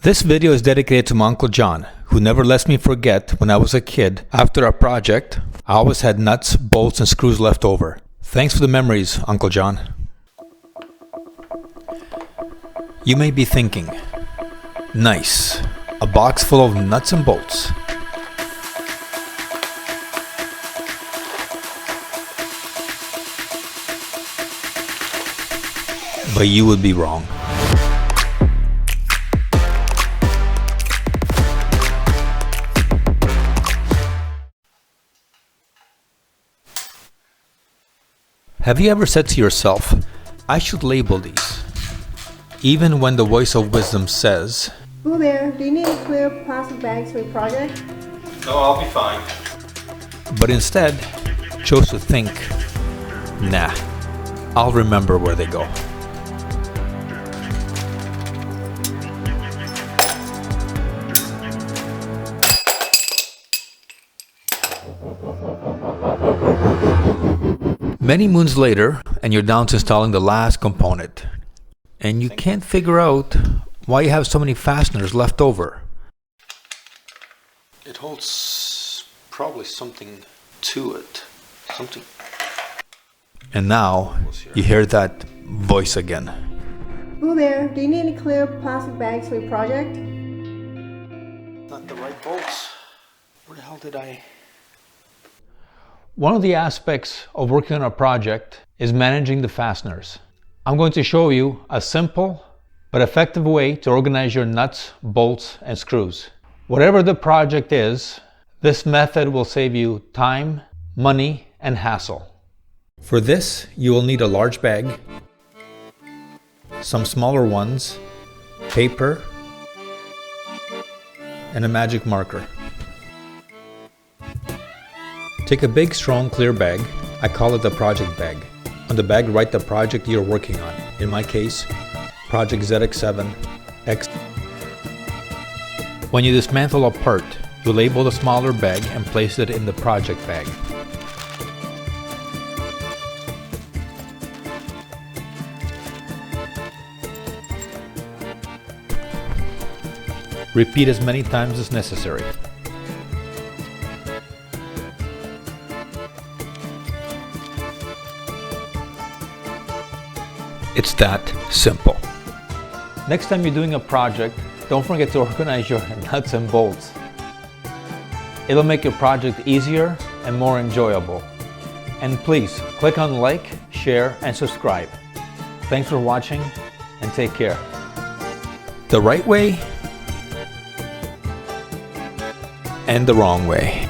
This video is dedicated to my Uncle John, who never lets me forget when I was a kid. After a project, I always had nuts, bolts, and screws left over. Thanks for the memories, Uncle John. You may be thinking, nice, a box full of nuts and bolts. But you would be wrong. Have you ever said to yourself, I should label these, even when the voice of wisdom says, Hello there, do you need a clear plastic bags for your project? No, I'll be fine. But instead, chose to think, nah, I'll remember where they go. Many moons later, and you're down to installing the last component, and you can't figure out why you have so many fasteners left over. It holds probably something to it. And now you hear that voice again. Hello there, do you need any clear plastic bags for your project? Not the right bolts. Where the hell did I... One of the aspects of working on a project is managing the fasteners. I'm going to show you a simple but effective way to organize your nuts, bolts, and screws. Whatever the project is, this method will save you time, money, and hassle. For this, you will need a large bag, some smaller ones, paper, and a magic marker. Take a big, strong, clear bag. I call it the project bag. On the bag, write the project you're working on. In my case, Project ZX7X. When you dismantle a part, you label the smaller bag and place it in the project bag. Repeat as many times as necessary. It's that simple. Next time you're doing a project, don't forget to organize your nuts and bolts. It'll make your project easier and more enjoyable. And please, click on like, share, and subscribe. Thanks for watching, and take care. The right way and the wrong way.